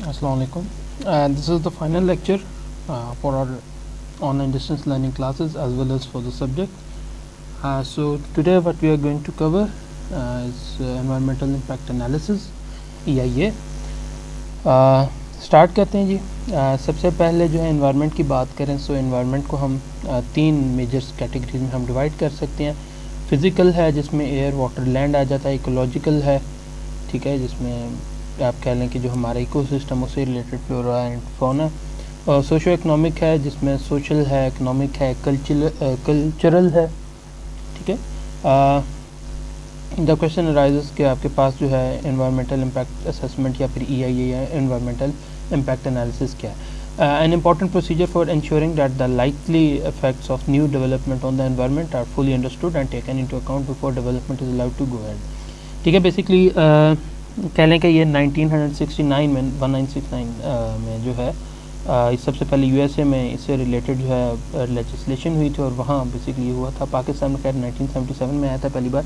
Assalamu alaikum. This is the final lecture for our online distance learning classes as well as for the subject. So today what we are going to cover is environmental impact analysis EIA. Start करते हैं जी. सबसे पहले जो है environment की बात करें सो environment को हम तीन मेजर कैटेगरीज में हम डिवाइड कर सकते हैं. फिज़िकल है जिसमें एयर वाटर लैंड आ जाता है. इकोलॉजिकल है, ठीक है, जिसमें आप कह लें कि जो हमारा इकोसिस्टम उससे रिलेटेड फ्लोरा एंड फौना. और सोशो इकनॉमिक है जिसमें सोशल है, इकनॉमिक है, कल्चरल है, ठीक है. द क्वेश्चन अराइजेस कि आपके पास जो है एनवायरमेंटल इम्पैक्ट असेसमेंट या फिर EIA या एनवायरमेंटल इम्पैक्ट एनालिसिस क्या है. An important procedure for ensuring that the likely effects of new development on the environment are fully understood and taken into account before development is allowed to go ahead. ठीक है, basically कह लें कि ये 1969 में 1969 में जो है इस सबसे पहले USA में इससे रिलेटेड जो है लेजिस्लेशन हुई थी और वहाँ बेसिकली ये हुआ था. पाकिस्तान में खैर 1977 में आया था पहली बार.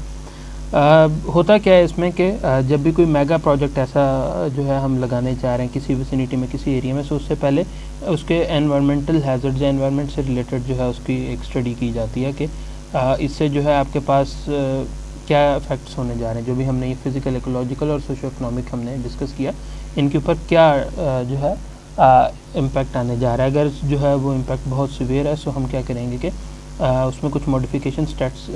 होता क्या है इसमें कि जब भी कोई मेगा प्रोजेक्ट ऐसा जो है हम लगाने जा रहे हैं किसी विसिनिटी में, किसी एरिया में, सो उससे पहले उसके एनवायरमेंटल हैज़र्ड्स या एनवायरनमेंट से रिलेटेड जो है उसकी एक स्टडी की जाती है कि इससे जो है आपके पास क्या इफ़ेक्ट्स होने जा रहे हैं. जो भी हमने ये फिज़िकल, इकोलॉजिकल और सोशो इकनॉमिक हमने डिस्कस किया, इनके ऊपर क्या जो है इम्पैक्ट आने जा रहा है. अगर जो है वो इम्पैक्ट बहुत सीवियर है सो हम क्या करेंगे कि उसमें कुछ मॉडिफिकेशन स्टेप्स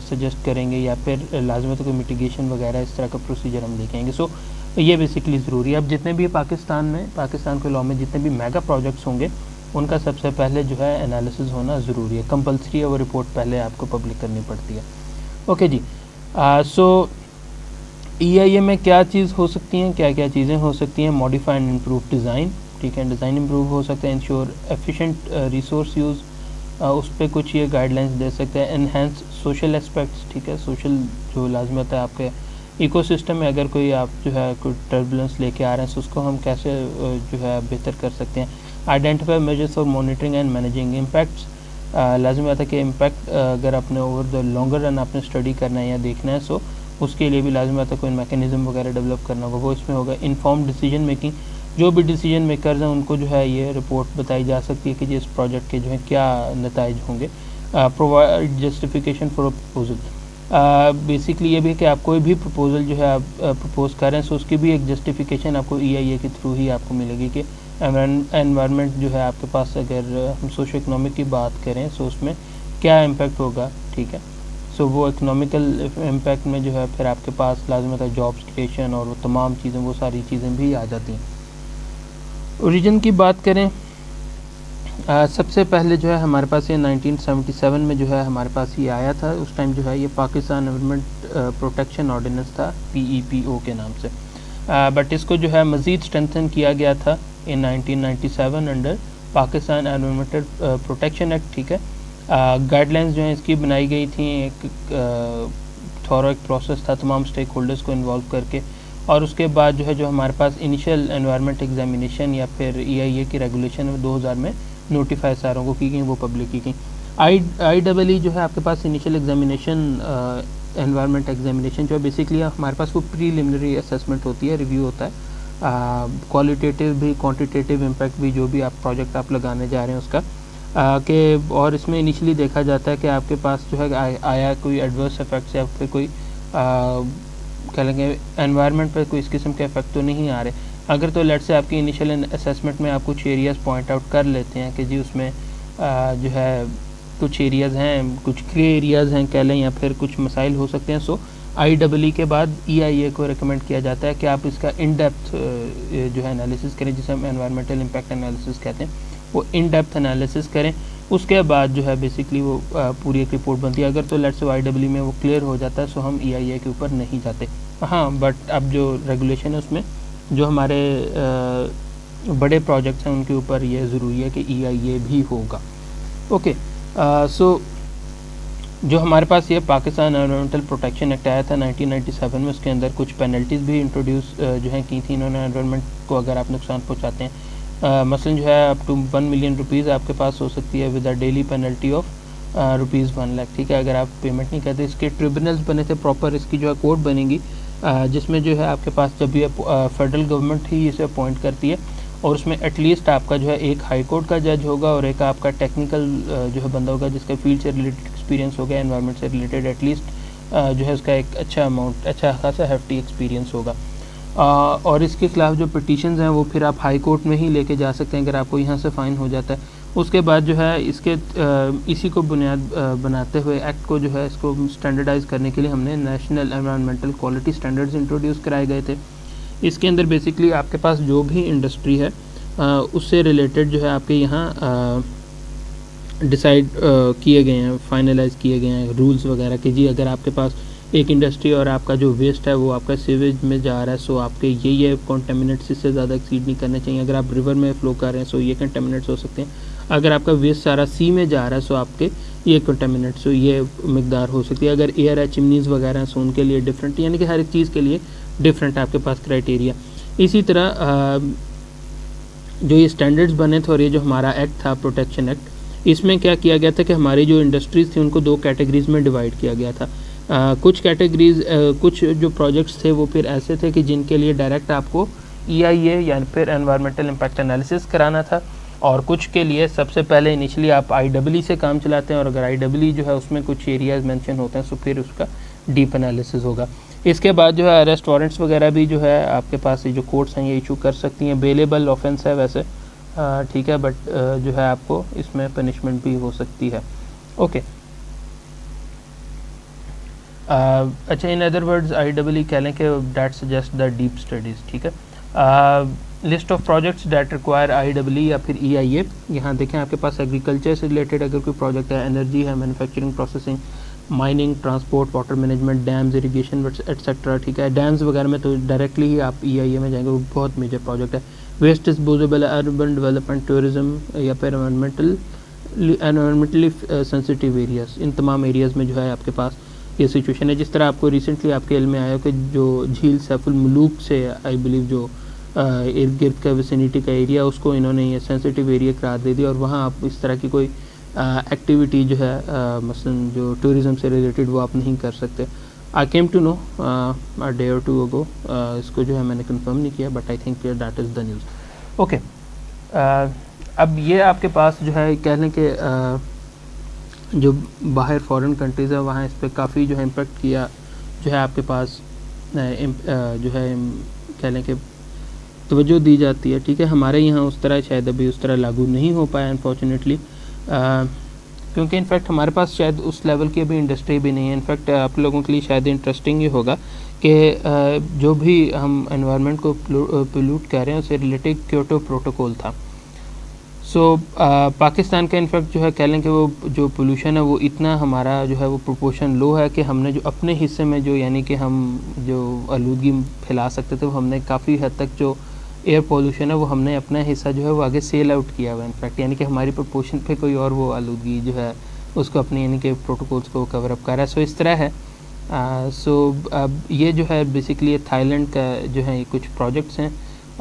सजेस्ट करेंगे या फिर लाजमी तो कोई मिटिगेशन वगैरह इस तरह का प्रोसीजर हम देखेंगे. सो ये बेसिकली ज़रूरी है. अब जितने भी पाकिस्तान के लॉ में जितने भी मेगा प्रोजेक्ट्स होंगे उनका सबसे पहले जो है एनालिसिस होना ज़रूरी है, कंपलसरी है. वो रिपोर्ट पहले आपको पब्लिक करनी पड़ती है. ओके जी. सो EIA में क्या चीज़ हो सकती हैं, क्या क्या चीज़ें हो सकती हैं. मॉडिफाई एंड इम्प्रूव डिज़ाइन, ठीक है, डिज़ाइन इम्प्रूव हो सकता है. इंश्योर एफिशिएंट रिसोर्स यूज़, उस पर कुछ ये गाइडलाइंस दे सकते हैं. एनहेंस सोशल एस्पेक्ट्स, ठीक है, सोशल जो लाजमी होता है आपके इकोसिस्टम में. अगर कोई आप जो है कोई टर्बुलेंस लेके आ रहे हैं तो उसको हम कैसे जो है बेहतर कर सकते हैं. Identify measures for monitoring and managing impacts. लाजमी आता है कि इम्पैक्ट अगर आपने ओवर द लॉन्गर रन आपने स्टडी करना है या देखना है सो उसके लिए भी लाजमी आता है कोई मैकेनिज़्म वगैरह डेवलप करना होगा, वो इसमें होगा. इन्फॉर्म डिसीजन मेकिंग, जो भी डिसीजन मेकर्स हैं उनको जो है ये रिपोर्ट बताई जा सकती है कि जी इस प्रोजेक्ट के जो है क्या नताइज होंगे. Provide justification for proposal, basically ये भी कि आप कोई भी प्रपोजल जो है आप प्रपोज कर रहे हैं सो उसकी भी एक जस्टिफिकेशन आपको EIA के थ्रू ही आपको मिलेगी कि एनवायरनमेंट जो है आपके पास, अगर हम सोशो इकनॉमिक की बात करें सो उसमें क्या इम्पैक्ट होगा, ठीक है. सो वो इकनॉमिकल इम्पैक्ट में जो है फिर आपके पास लाजमी होता है जॉब्स क्रिएशन और वो तमाम चीज़ें, वो सारी चीज़ें भी आ जाती हैं. ओरिजिन की बात करें, सबसे पहले जो है हमारे पास ये 1977 में जो है हमारे पास ये आया था. उस टाइम जो है ये पाकिस्तान एनवायरनमेंट प्रोटेक्शन ऑर्डिनेंस था, PEPO के नाम से. बट इसको जो है मज़ीद स्ट्रेंथन किया गया था इन 1997 under Pakistan environmental protection act, ठीक है. गाइडलाइंस जो हैं इसकी बनाई गई थी. एक थॉरो एक प्रोसेस था तमाम स्टेक होल्डर्स को इन्वॉल्व करके. और उसके बाद जो है जो हमारे पास इनिशियल एनवायरनमेंट एग्जामिनेशन या फिर EIA की रेगुलेशन 2000 में नोटिफाई सारों को की गई, वो पब्लिक की गई. IEE जो है आपके पास इनिशियल एग्जामिनेशन एनवायरनमेंट एग्जामिनेशन जो है बेसिकली हमारे पास वो प्रीलिमिनरी असेसमेंट होती है, रिव्यू होता है. क्वालिटेटिव भी क्वांटिटेटिव इम्पैक्ट भी, जो भी आप प्रोजेक्ट आप लगाने जा रहे हैं उसका कि, और इसमें इनिशियली देखा जाता है कि आपके पास जो है आया कोई एडवर्स इफेक्ट्स या फिर कोई कह लेंगे एनवायरनमेंट पर कोई इस किस्म के इफेक्ट तो नहीं आ रहे. अगर तो लेट से आपकी इनिशियल असेसमेंट में आप कुछ एरियाज़ पॉइंट आउट कर लेते हैं कि जी उसमें जो है कुछ एरियाज़ हैं, कुछ ग्रे एरियाज़ हैं कह लें, या फिर कुछ मसाइल हो सकते हैं, सो IEE के बाद EIA को रिकमेंड किया जाता है कि आप इसका इन डेप्थ जो है एनालिसिस करें, जिसे हम एनवायरमेंटल इम्पैक्ट एनालिसिस कहते हैं. वो इन डेप्थ एनालिसिस करें. उसके बाद जो है बेसिकली वो पूरी एक रिपोर्ट बनती है. अगर तो लेट्स से IEE में वो क्लियर हो जाता है सो हम EIA के ऊपर नहीं जाते. हाँ, बट अब जो रेगुलेशन है उसमें जो हमारे बड़े प्रोजेक्ट्स हैं उनके ऊपर ये ज़रूरी है कि EIA भी होगा. ओके. सो जो हमारे पास ये पाकिस्तान एनवायरमेंटल प्रोटेक्शन एक्ट आया था 1997 में, उसके अंदर कुछ पेनल्टीज़ भी इंट्रोड्यूस जो हैं की थी इन्होंने. एनवायरनमेंट को अगर आप नुकसान पहुँचाते हैं, मसलन जो है अप टू 1 मिलियन रुपीज़ आपके पास हो सकती है with a daily penalty of ₹1 lakh, ठीक है. अगर आप पेमेंट नहीं करते, इसके ट्रिब्यूनल्स बने थे प्रॉपर, इसकी जो है कोर्ट बनेंगी जिसमें जो है आपके पास जब ये फेडरल गवर्नमेंट ही इसे अपॉइंट करती है और उसमें एटलीस्ट आपका जो है एक हाई कोर्ट का जज होगा और एक आपका टेक्निकल जो है बंदा होगा जिसका फील्ड से रिलेटेड एक्सपीरियंस होगा, एनवायरनमेंट से रिलेटेड एटलीस्ट जो है उसका एक अच्छा खासा हेफ्टी एक्सपीरियंस होगा। और इसके खिलाफ जो पिटीशंस हैं वो फिर आप हाई कोर्ट में ही लेके जा सकते हैं अगर आपको यहाँ से फ़ाइन हो जाता है। उसके बाद जो है इसके इसी को बुनियाद बनाते हुए एक्ट को जो है इसको स्टैंडर्डाइज़ करने के लिए हमने national environmental quality standards introduce कराए गए थे। इसके अंदर बेसिकली आपके पास जो भी इंडस्ट्री है उससे रिलेटेड जो है आपके यहाँ डिसाइड किए गए हैं, फाइनलाइज किए गए हैं रूल्स वगैरह कि जी अगर आपके पास एक इंडस्ट्री और आपका जो वेस्ट है वो आपका सीवेज में जा रहा है सो आपके ये कॉन्टेमिनेट्स इससे ज़्यादा एक्सीड नहीं करने चाहिए। अगर आप रिवर में फ़्लो कर रहे हैं सो ये कंटेमिनेट्स हो सकते हैं। अगर आपका वेस्ट सारा सी में जा रहा है सो आपके ये कंटेमिनेट्स, सो ये मकदार हो सकती है। अगर एयर है, चिमनीज़ वगैरह हैं सो उनके लिए डिफरेंट, यानी कि हर एक चीज़ के लिए डिफरेंट आपके पास क्राइटेरिया। इसी तरह जो ये स्टैंडर्ड्स बने थे और ये जो हमारा एक्ट था प्रोटेक्शन एक्ट, इसमें क्या किया गया था कि हमारी जो इंडस्ट्रीज़ थी उनको दो कैटेगरीज़ में डिवाइड किया गया था। कुछ कैटेगरीज़ कुछ जो प्रोजेक्ट्स थे वो फिर ऐसे थे कि जिनके लिए डायरेक्ट आपको EIA या फिर एनवायरमेंटल इम्पैक्ट एनालिसिस कराना था, और कुछ के लिए सबसे पहले इनिशियली आप IEE से काम चलाते हैं और अगर IEE जो है उसमें कुछ एरियाज़ मेंशन होते हैं तो फिर उसका डीप एनालिसिस होगा। इसके बाद जो है अरेस्ट वारंट्स वगैरह भी जो है आपके पास ये जो कोर्ट्स हैं ये इशू कर सकती हैं। बेलेबल ऑफेंस है वैसे, ठीक है, बट जो है आपको इसमें पनिशमेंट भी हो सकती है। ओके, अच्छा, इन अदर वर्ड्स IEE कह लें कि that suggest the deep studies, ठीक है। List of projects that require IEE या फिर EIA, यहाँ देखें आपके पास एग्रीकल्चर से रिलेटेड अगर कोई प्रोजेक्ट है, एनर्जी है, manufacturing processing, mining, transport, water management, dams, irrigation etcetera, ठीक है। डैम्स वगैरह में तो डायरेक्टली ही आप EIA में जाएंगे, वो बहुत मेजर प्रोजेक्ट है। Waste disposable, urban development, tourism या फिर एनवायरमेंटली सेंसिटिव एरियाज़, इन तमाम एरियाज़ में जो है आपके पास ये सिचुएशन है। जिस तरह आपको रिसेंटली आपके इल्म में आया कि जो झील सैफुल मुलूक से आई बिलीव जो इर्द गिर्द का विसिनिटी का एरिया उसको इन्होंने ये सेंसिटिव एरिया करार दे दिया और वहाँ आप इस तरह की कोई एक्टिविटी जो है मसलन जो टूरिज़म से रिलेटेड वो आप नहीं कर सकते। I came to know a day और टू अगो, इसको जो है मैंने कंफर्म नहीं किया but I think that is the news. Okay, अब ये आपके पास जो है कह लें कि जो बाहर फॉरेन कंट्रीज़ है वहाँ इस पर काफ़ी जो है इम्पेक्ट किया जो है आपके पास जो है कह लें कि तवज्जो दी जाती है, ठीक है। हमारे यहाँ उस तरह शायद अभी उस तरह लागू नहीं हो पाया अनफॉर्चुनेटली, क्योंकि इनफैक्ट हमारे पास शायद उस लेवल की अभी इंडस्ट्री भी नहीं है। इनफैक्ट आप लोगों के लिए शायद इंटरेस्टिंग ये होगा कि जो भी हम एनवायरनमेंट को पोल्यूट कर रहे हैं उससे रिलेटेड क्योटो प्रोटोकॉल था। सो पाकिस्तान का इनफैक्ट जो है कह लें कि वो जो पोल्यूशन है वो इतना हमारा जो है वो प्रोपोर्शन लो है कि हमने जो अपने हिस्से में जो यानी कि हम जो आलूदगी फैला सकते थे वो हमने काफ़ी हद तक जो एयर पोल्यूशन है वो हमने अपना हिस्सा जो है वो आगे सेल आउट किया हुआ है इनफैक्ट, यानी कि हमारी प्रोपोर्शन पे कोई और वो आलूदगी जो है उसको अपने यानी कि प्रोटोकॉल्स को कवर अप कर रहा है। सो इस तरह है। अब ये जो है बेसिकली थाईलैंड का जो है कुछ प्रोजेक्ट्स हैं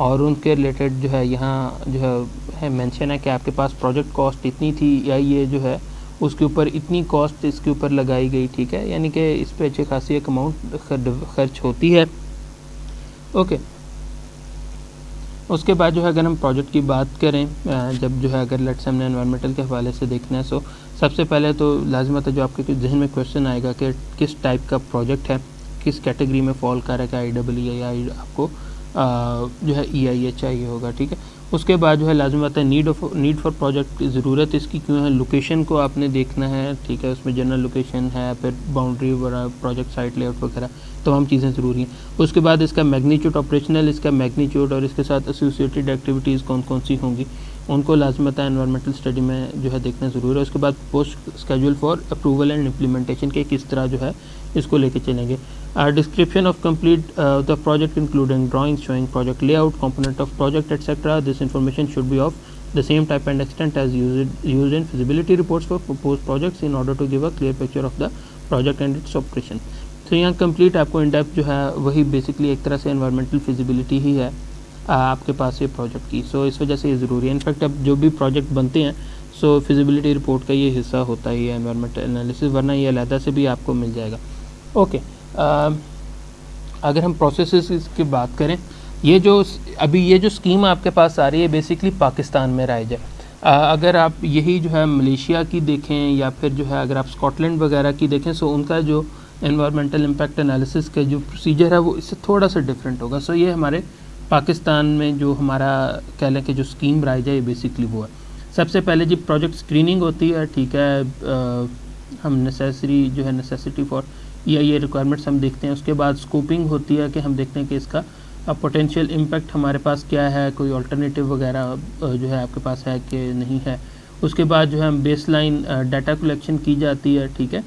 और उनके रिलेटेड जो है यहाँ जो है मेंशन है कि आपके पास प्रोजेक्ट कॉस्ट इतनी थी या ये जो है उसके ऊपर इतनी कॉस्ट इसके ऊपर लगाई गई, ठीक है, यानी कि इस पर अच्छी खासी एक अमाउंट खर्च होती है। ओके, उसके बाद जो है अगर हम प्रोजेक्ट की बात करें, जब जो है अगर लेट्स हमने एनवायरमेंटल के हवाले से देखना है, सो सबसे पहले तो लाजिमत है जो आपके जहन में क्वेश्चन आएगा कि किस टाइप का प्रोजेक्ट है, किस कैटेगरी में फॉल कर रहा है, कि IEE या आपको जो है EIA चाहिए होगा, ठीक है। उसके बाद जो है लाजिमत है नीड फॉर प्रोजेक्ट, ज़रूरत इसकी क्यों है, लोकेशन को आपने देखना है, ठीक है, उसमें जनरल लोकेशन है, फिर बाउंड्री वगैरह, प्रोजेक्ट साइट लेआउट वगैरह तमाम चीज़ें ज़रूरी हैं। उसके बाद इसका मैग्नीट्यूड, ऑपरेशनल इसका मैग्नीट्यूड और इसके साथ एसोसिएटेड एक्टिविटीज़ कौन कौन सी होंगी उनको लाजमत है एनवायरमेंटल स्टडी में जो है देखना ज़रूरी है। उसके बाद post schedule for approval and implementation के किस तरह जो है इसको लेके चलेंगे। Description of complete the project including drawing showing project layout, component of project etcetera. This information should be of the same type and extent as used in feasibility reports for proposed projects in order to give a clear picture of the project and its operation। तो यहाँ complete आपको in depth जो है वही basically एक तरह से environmental feasibility ही है आपके पास ये प्रोजेक्ट की। सो इस वजह से ये ज़रूरी है। इनफैक्ट अब जो भी प्रोजेक्ट बनते हैं सो फिजिबिलिटी रिपोर्ट का ये हिस्सा होता है ये एनवायरमेंटल एनालिसिस, वरना ये अलहदा से भी आपको मिल जाएगा। ओके, अगर हम प्रोसेसेस की बात करें, ये जो स्कीम आपके पास आ रही है बेसिकली पाकिस्तान में राइज है। अगर आप यही जो है मलेशिया की देखें या फिर जो है अगर आप स्कॉटलैंड वगैरह की देखें, सो उनका जो एनवायरमेंटल इम्पैक्ट एनालिसिस का जो प्रोसीजर है वो इससे थोड़ा सा डिफरेंट होगा। सो ये हमारे पाकिस्तान में जो हमारा कह लें कि जो स्कीम राइज है ये बेसिकली वो है। सबसे पहले जी प्रोजेक्ट स्क्रीनिंग होती है, ठीक है, हम नेसेसिटी फॉर ये रिक्वायरमेंट्स हम देखते हैं। उसके बाद स्कोपिंग होती है कि हम देखते हैं कि इसका पोटेंशियल इम्पैक्ट हमारे पास क्या है, कोई अल्टरनेटिव वगैरह जो है आपके पास है कि नहीं है। उसके बाद जो है हम बेसलाइन डाटा कलेक्शन की जाती है, ठीक है,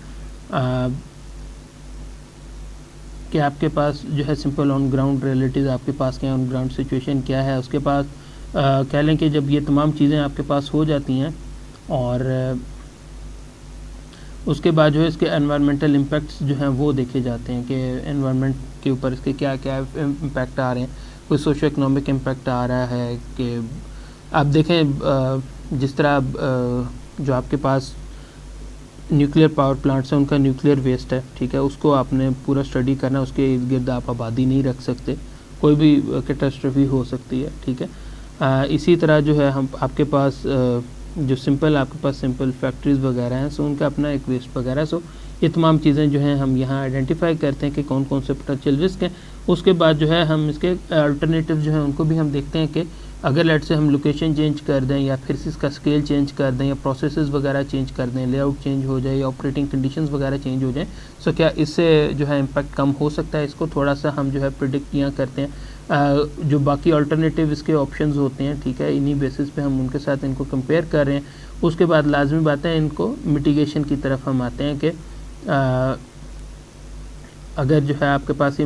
कि आपके पास जो है सिंपल ऑन ग्राउंड रियलिटीज़ आपके पास क्या है, ऑन ग्राउंड सिचुएशन क्या है। उसके बाद कह लें कि जब ये तमाम चीज़ें आपके पास हो जाती हैं और उसके बाद जो है इसके एनवायरमेंटल इम्पैक्ट्स जो हैं वो देखे जाते हैं कि एनवायरनमेंट के ऊपर इसके क्या क्या इम्पैक्ट आ रहे हैं। कोई सोशो इकोनॉमिक इम्पैक्ट आ रहा है कि आप देखें जिस तरह जो आपके पास न्यूक्लियर पावर प्लांट्स हैं उनका न्यूक्लियर वेस्ट है, ठीक है, उसको आपने पूरा स्टडी करना है, उसके इर्द गिर्द आप आबादी नहीं रख सकते, कोई भी कैटास्ट्रॉफी हो सकती है, ठीक है। इसी तरह जो है हम आपके पास जो आपके पास सिंपल फैक्ट्रीज़ वगैरह हैं, सो उनका अपना एक वेस्ट वगैरह, सो ये तमाम चीज़ें जो हैं हम यहाँ आइडेंटिफाई करते हैं कि कौन कौन से पोटेंशियल रिस्क हैं। उसके बाद जो है हम इसके अल्टरनेटिव जो हैं उनको भी हम देखते हैं कि अगर लेट से हम लोकेशन चेंज कर दें या फिर इसका स्केल चेंज कर दें या प्रोसेसेस वगैरह चेंज कर दें, लेआउट चेंज हो जाए या ऑपरेटिंग कंडीशंस वगैरह चेंज हो जाए, सो क्या इससे जो है इम्पैक्ट कम हो सकता है। इसको थोड़ा सा हम जो है प्रिडिक्ट यहाँ करते हैं। जो बाकी अल्टरनेटिव इसके ऑप्शंस होते हैं, ठीक है, इन्हीं बेसिस पे हम उनके साथ इनको कंपेयर कर रहे हैं। उसके बाद लाजमी बात है इनको मिटिगेशन की तरफ हम आते हैं कि अगर जो है आपके पास ये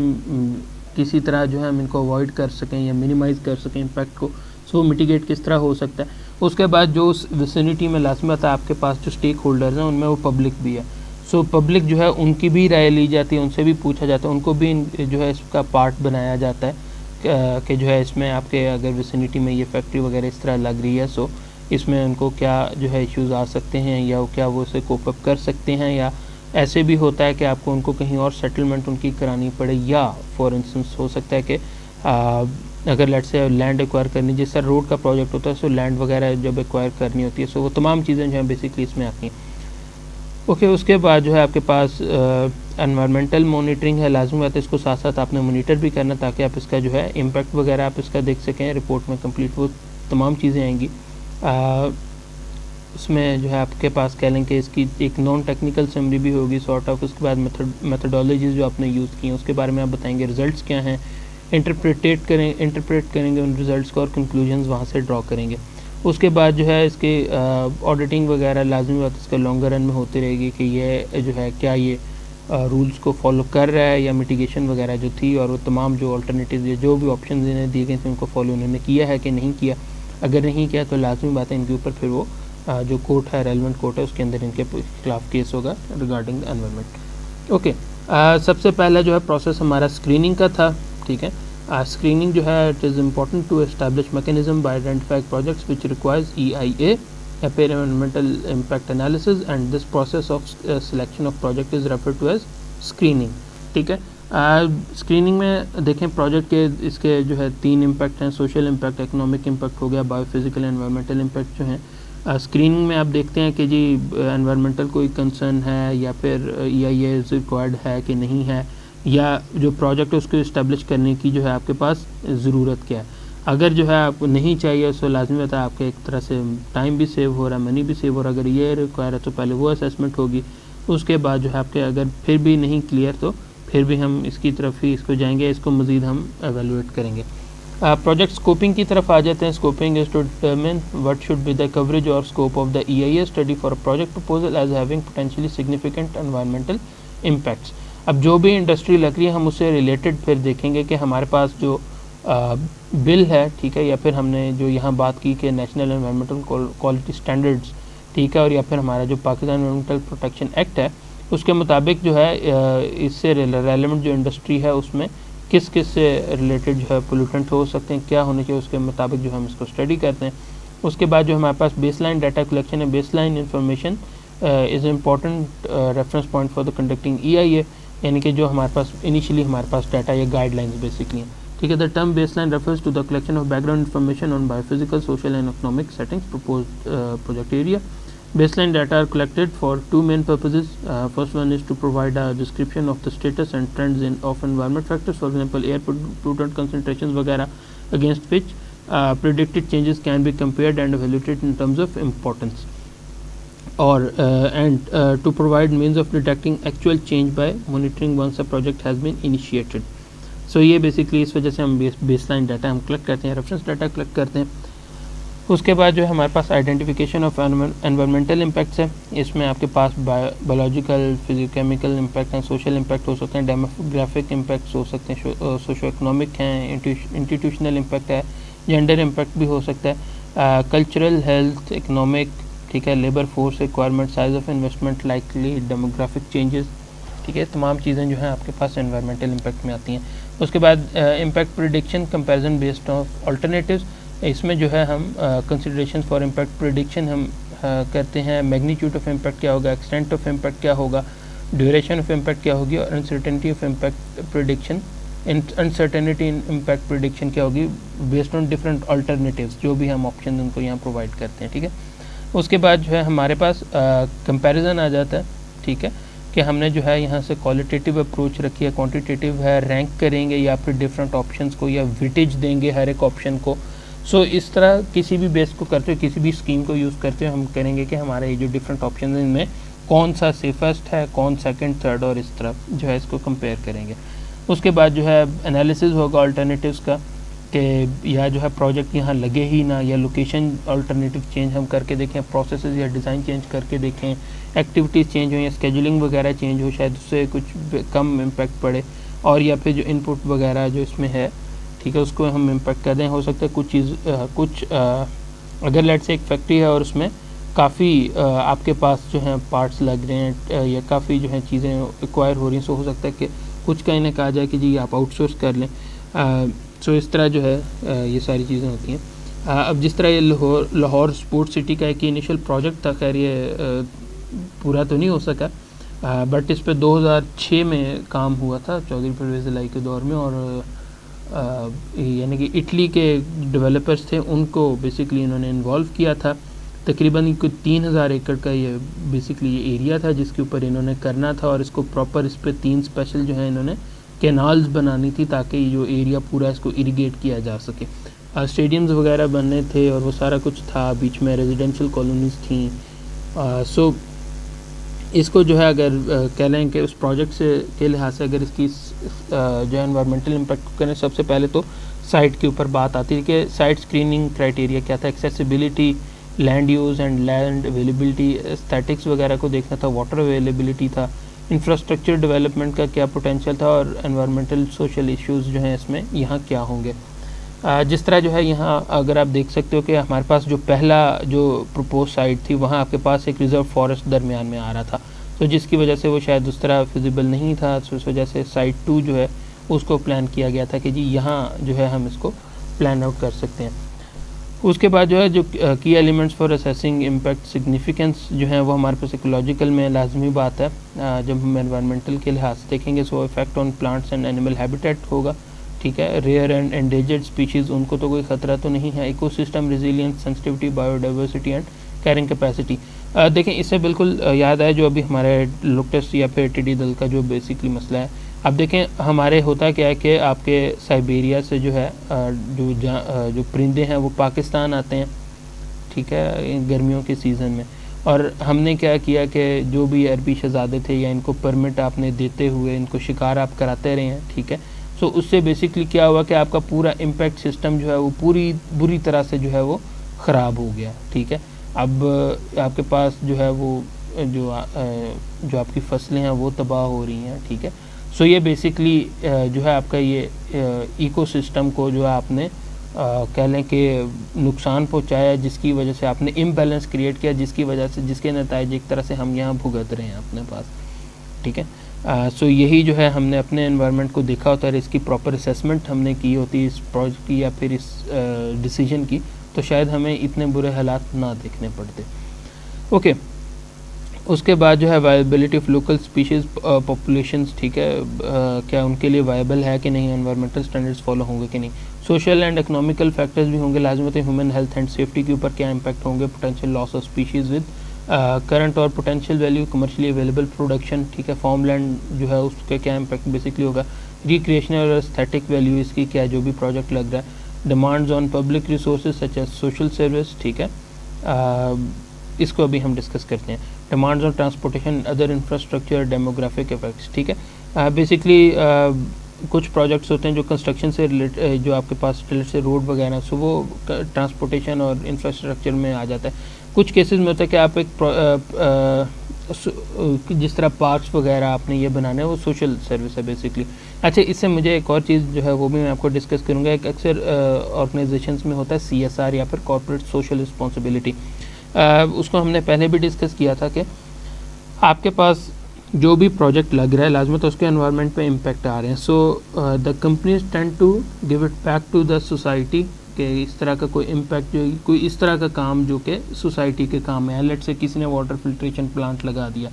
किसी तरह जो है हम इनको अवॉइड कर सकें या मिनिमाइज़ कर सकें इम्पैक्ट को, सो मिटिगेट किस तरह हो सकता है। उसके बाद जो उस विसिनिटी में लाजमी बात है आपके पास जो स्टेक होल्डर्स हैं उनमें वो पब्लिक भी है, सो पब्लिक जो है उनकी भी राय ली जाती है, उनसे भी पूछा जाता है, उनको भी जो है इसका पार्ट बनाया जाता है कि जो है इसमें आपके अगर विसिनिटी में ये फैक्ट्री वगैरह इस तरह लग रही है, सो इसमें उनको क्या जो है इश्यूज़ आ सकते हैं या क्या वो उसे कोप अप कर सकते हैं, या ऐसे भी होता है कि आपको उनको कहीं और सेटलमेंट उनकी करानी पड़े, या फॉर इंस्टेंस हो सकता है कि अगर लेट से लैंड एक्वायर करनी, जिस तरह रोड का प्रोजेक्ट होता है, सो लैंड वगैरह जब एक्वायर करनी होती है, सो वो तमाम चीज़ें जो हैं बेसिकली इसमें आती हैं। ओके, उसके बाद जो है आपके पास एनवायरमेंटल मॉनिटरिंग है, लाजमी बात है इसको साथ साथ आपने मॉनिटर भी करना ताकि आप इसका जो है इम्पैक्ट वगैरह आप इसका देख सकें, रिपोर्ट में कंप्लीट वो तमाम चीज़ें आएंगी। उसमें जो है आपके पास कह लें कि इसकी एक नॉन टेक्निकल समरी भी होगी सॉर्ट ऑफ। उसके बाद मेथडोलॉजीज़ जो आपने यूज़ की हैं उसके बारे में आप बताएंगे, रिज़ल्ट्स क्या हैं, इंटरप्रेट करेंगे उन रिज़ल्ट्स को और कंक्लूजन्स वहाँ से ड्रॉ करेंगे। उसके बाद जो है इसके ऑडिटिंग वगैरह लाजमी बात इसका लॉन्गर रन में होती रहेगी कि ये जो है क्या ये रूल्स को फॉलो कर रहा है या मिटिगेशन वगैरह जो थी और वो तमाम जो अल्टरनेटिव या जो भी ऑप्शन इन्हें दिए गए थे उनको फॉलो उन्होंने किया है कि नहीं किया। अगर नहीं किया तो लाजमी बात है इनके ऊपर फिर वो जो कोर्ट है, रेलेवेंट कोर्ट है, उसके अंदर इनके खिलाफ केस होगा रिगार्डिंग एनवायरनमेंट। ओके, सबसे पहला जो है प्रोसेस हमारा स्क्रीनिंग का था, ठीक है। स्क्रीनिंग जो है it is important to establish mechanism by identifying projects which requires EIA environmental impact analysis and this process of selection of project is referred to as screening, ठीक है। स्क्रीनिंग में देखें प्रोजेक्ट के इसके जो है 3 इम्पैक्ट हैं, सोशल इम्पैक्ट, इकोनॉमिक इम्पैक्ट हो गया, बायोफिजिकल एनवायरमेंटल इम्पैक्ट जो हैं। स्क्रीनिंग में आप देखते हैं कि जी एनवायरमेंटल कोई कंसर्न है या फिर EIA रिक्वायर्ड है कि नहीं है, या जो प्रोजेक्ट है उसको इस्टेब्लिश करने की जो है आपके पास ज़रूरत क्या है। अगर जो है आपको नहीं चाहिए तो लाजमी बात है आपके एक तरह से टाइम भी सेव हो रहा है, मनी भी सेव हो रहा है। अगर ये रिक्वायर है तो पहले वो असेसमेंट होगी, उसके बाद जो है आपके अगर फिर भी नहीं क्लियर तो फिर भी हम इसकी तरफ ही इसको जाएंगे, इसको मज़ीद हम एवेलुएट करेंगे। प्रोजेक्ट स्कोपिंग की तरफ आ जाते हैं। Scoping is to determine what should be the coverage और scope of the EIA study for a project proposal as having potentially significant environmental impacts. अब जो भी इंडस्ट्री लग रही है हम उससे रिलेटेड फिर देखेंगे कि हमारे पास जो बिल है, ठीक है, या फिर हमने जो यहाँ बात की कि नेशनल एनवायरमेंटल क्वालिटी स्टैंडर्ड्स, ठीक है, और या फिर हमारा जो पाकिस्तान एनवायरमेंटल प्रोटेक्शन एक्ट है उसके मुताबिक जो है इससे रेलेवेंट जो इंडस्ट्री है उसमें किस किस से रिलेटेड जो है पोल्यूटेंट हो सकते हैं, क्या होने चाहिए, उसके मुताबिक जो हम इसको स्टडी करते हैं। उसके बाद जो हमारे पास बेसलाइन डाटा कलेक्शन है, baseline information is important reference point for the conducting EIA। यानी कि जो हमारे पास इनिशियली हमारे पास डाटा या गाइडलाइंस बेसिकली हैं, ठीक है। The term baseline refers to the collection of background information on biophysical, social and economic settings proposed project area. Baseline data are collected for two main purposes. First one is to provide a description of the status and trends of environment factors, for example air pollutant concentrations वगैरह, against which predicted changes can be compared and evaluated in terms of importance, or and to provide means of detecting actual change by monitoring once a project has been initiated. So ये basically इस वजह से हम baseline data हम collect करते हैं, reference data collect करते हैं। उसके बाद जो है हमारे पास आइडेंटिफिकेशन ऑफ एनवायरमेंटल इम्पैक्ट्स है। इसमें आपके पास biological, physicochemical impact and social impact हो सकते हैं, डेमोग्राफिक इम्पैक्ट्स हो सकते हैं, सोशो इकोनॉमिक हैं, इंस्टीट्यूशनल इम्पैक्ट है, जेंडर इम्पैक्ट भी हो सकता है, कल्चरल, हेल्थ, इकोनॉमिक, ठीक है, labour force requirement, size of investment, likely demographic changes, ठीक है। तमाम चीज़ें जो हैं आपके पास एनवायरमेंटल इम्पैक्ट में आती हैं। उसके बाद impact prediction comparison based of alternatives, इसमें जो है हम कंसिडरेशन फॉर इम्पैक्ट प्रिडिक्शन हम करते हैं। मैग्नीट्यूड ऑफ इम्पैक्ट क्या होगा, एक्सटेंट ऑफ इम्पैक्ट क्या होगा, ड्यूरेशन ऑफ इम्पैक्ट क्या होगी, और uncertainty of impact prediction, uncertainty in impact prediction क्या होगी बेस्ड ऑन डिफरेंट अल्टरनेटिव्स, जो भी हम ऑप्शन उनको यहाँ प्रोवाइड करते हैं, ठीक है। उसके बाद जो है हमारे पास कंपैरिजन आ जाता है, ठीक है, कि हमने जो है यहाँ से क्वालिटेटिव अप्रोच रखी है, क्वांटिटेटिव है, रैंक करेंगे या फिर डिफरेंट ऑप्शंस को या वेटेज देंगे हर एक ऑप्शन को। सो इस तरह किसी भी बेस को करते हुए, किसी भी स्कीम को यूज़ करते हुए हम करेंगे कि हमारे ये जो डिफरेंट ऑप्शन हैं इनमें कौन सा सेफेस्ट है, कौन सेकंड, थर्ड, और इस तरह जो है इसको कंपेयर करेंगे। उसके बाद जो है एनालिसिस होगा अल्टरनेटिव्स का, कि या जो है प्रोजेक्ट यहाँ लगे ही ना, या लोकेशन अल्टरनेटिव चेंज हम करके देखें, प्रोसेसेस या डिज़ाइन चेंज करके देखें, एक्टिविटीज़ चेंज हो या स्केजुलिंग वगैरह चेंज हो, शायद उससे कुछ कम इम्पैक्ट पड़े, और या फिर जो इनपुट वगैरह जो इसमें है, ठीक है, उसको हम इम्पैक्ट कर दें। हो सकता है कुछ अगर लेट से एक फैक्ट्री है और उसमें काफ़ी आपके पास जो है पार्ट्स लग रहे हैं या काफ़ी जो है चीज़ें एक्वायर हो रही हैं, सो हो सकता है कि कुछ का इन्हें कहा जाए कि जी आप आउटसोर्स कर लें। सो इस तरह जो है ये सारी चीज़ें होती हैं। अब जिस तरह ये लाहौर स्पोर्ट्स सिटी का एक इनिशियल प्रोजेक्ट था, खैर ये पूरा तो नहीं हो सका, बट इस पर 2006 में काम हुआ था चौधरी परवेज़ इलाही के दौर में, और यानी कि इटली के डेवलपर्स थे, उनको बेसिकली इन्होंने इन्वॉल्व किया था। तकरीबन कोई 3000 एकड़ का ये बेसिकली ये एरिया था जिसके ऊपर इन्होंने करना था, और इसको प्रॉपर इस पर 3 स्पेशल जो है इन्होंने कैनाल्स बनानी थी ताकि ये जो एरिया पूरा इसको इरिगेट किया जा सके। स्टेडियम्स वगैरह बनने थे और वो सारा कुछ था, बीच में रेजिडेंशियल कॉलोनीज़ थी। सो इसको जो है अगर कह लें कि उस प्रोजेक्ट से के लिहाज से अगर इसकी जो है एनवायरमेंटल इम्पैक्ट करें, सबसे पहले तो साइट के ऊपर बात आती है कि साइट स्क्रीनिंग क्राइटेरिया क्या था, accessibility, land use and land availability, aesthetics वगैरह को देखना था, वाटर अवेलेबिलिटी था, इंफ्रास्ट्रक्चर डेवलपमेंट का क्या पोटेंशियल था, और एनवायरमेंटल सोशल इश्यूज़ जो हैं इसमें यहाँ क्या होंगे। जिस तरह जो है यहाँ अगर आप देख सकते हो कि हमारे पास जो पहला जो प्रपोज साइट थी वहाँ आपके पास एक रिज़र्व फॉरेस्ट दरमियान में आ रहा था, तो जिसकी वजह से वो शायद उस तरह फिजिबल नहीं था। तो इस वजह से साइट 2 जो है उसको प्लान किया गया था कि जी यहाँ जो है हम इसको प्लान आउट कर सकते हैं। उसके बाद जो है जो की elements for assessing impact significance जो है वो हमारे पास इकोलॉजिकल में लाजमी बात है। जब हम एनवायरमेंटल के लिहाज से देखेंगे so effect on plants and animal habitat होगा, ठीक है। रेयर एंड एंडेंजर्ड स्पीशीज़ उनको तो कोई ख़तरा तो नहीं है। Ecosystem resilience, sensitivity, biodiversity and carrying capacity. देखें इससे बिल्कुल याद आया जो अभी हमारे लोकस या फिर टिड्डी दल का जो बेसिकली मसला है। अब देखें हमारे होता क्या है कि आपके साइबेरिया से जो है जो परिंदे हैं वो पाकिस्तान आते हैं, ठीक है, गर्मियों के सीज़न में। और हमने क्या किया कि जो भी अरबी शहज़ादे थे या इनको परमिट आपने देते हुए इनको शिकार आप कराते रहे हैं, ठीक है। सो उससे बेसिकली क्या हुआ कि आपका पूरा इम्पैक्ट सिस्टम जो है वो पूरी बुरी तरह से जो है वो ख़राब हो गया, ठीक है। अब आपके पास जो है वो जो आपकी फसलें हैं वो तबाह हो रही हैं, ठीक है। सो ये बेसिकली जो है आपका ये इकोसिस्टम को जो है आपने कह लें कि नुकसान पहुंचाया, जिसकी वजह से आपने इम्बैलेंस क्रिएट किया, जिसकी वजह से जिसके नतीजे एक तरह से हम यहाँ भुगत रहे हैं अपने पास, ठीक है। सो यही जो है हमने अपने एनवायरनमेंट को देखा होता है, इसकी प्रॉपर असेसमेंट हमने की होती है इस प्रोजेक्ट की या फिर इस डिसीजन की, तो शायद हमें इतने बुरे हालात ना देखने पड़ते। ओके, उसके बाद जो है viability of local species populations, ठीक है, क्या उनके लिए वायबल है कि नहीं, एनवायरमेंटल स्टैंडर्ड्स फॉलो होंगे कि नहीं, सोशल एंड इकोनॉमिकल फैक्टर्स भी होंगे लाजमत है, ह्यूमन हेल्थ एंड सेफ्टी के ऊपर क्या इम्पैक्ट होंगे, potential loss of species with current और potential value, commercially available production, ठीक है, फार्मलैंड जो है उसका क्या इम्पैक्ट बेसिकली होगा, रिक्रिएशनल और एस्थेटिक वैल्यू इसकी क्या जो भी प्रोजेक्ट लग रहा है, demands on public resources such as social service, ठीक है, इसको अभी हम डिस्कस करते हैं, demands on transportation, other infrastructure, demographic effects, ठीक है, बेसिकली कुछ प्रोजेक्ट्स होते हैं जो कंस्ट्रक्शन से रिलेटेड, जो आपके पास से रोड वगैरह, सो वो ट्रांसपोर्टेशन और इंफ्रास्ट्रक्चर में आ जाता है। कुछ केसेस में होता है कि आप एक जिस तरह पार्क्स वगैरह आपने ये बनाना है वो सोशल सर्विस है बेसिकली। अच्छा, इससे मुझे एक और चीज़ जो है वो भी मैं आपको डिस्कस करूँगा। एक अक्सर ऑर्गेनाइजेशंस में होता है CSR या फिर कॉर्पोरेट सोशल रिस्पॉन्सिबिलिटी, उसको हमने पहले भी डिस्कस किया था कि आपके पास जो भी प्रोजेक्ट लग रहा है लाजमत उसके एनवायरनमेंट पे इम्पैक्ट आ रहे हैं, so the companies tend to give it back to the society कि इस तरह का कोई इम्पैक्ट जो कोई इस तरह का काम जो कि सोसाइटी के काम में है। लेट से किसी ने वाटर फिल्ट्रेशन प्लांट लगा दिया,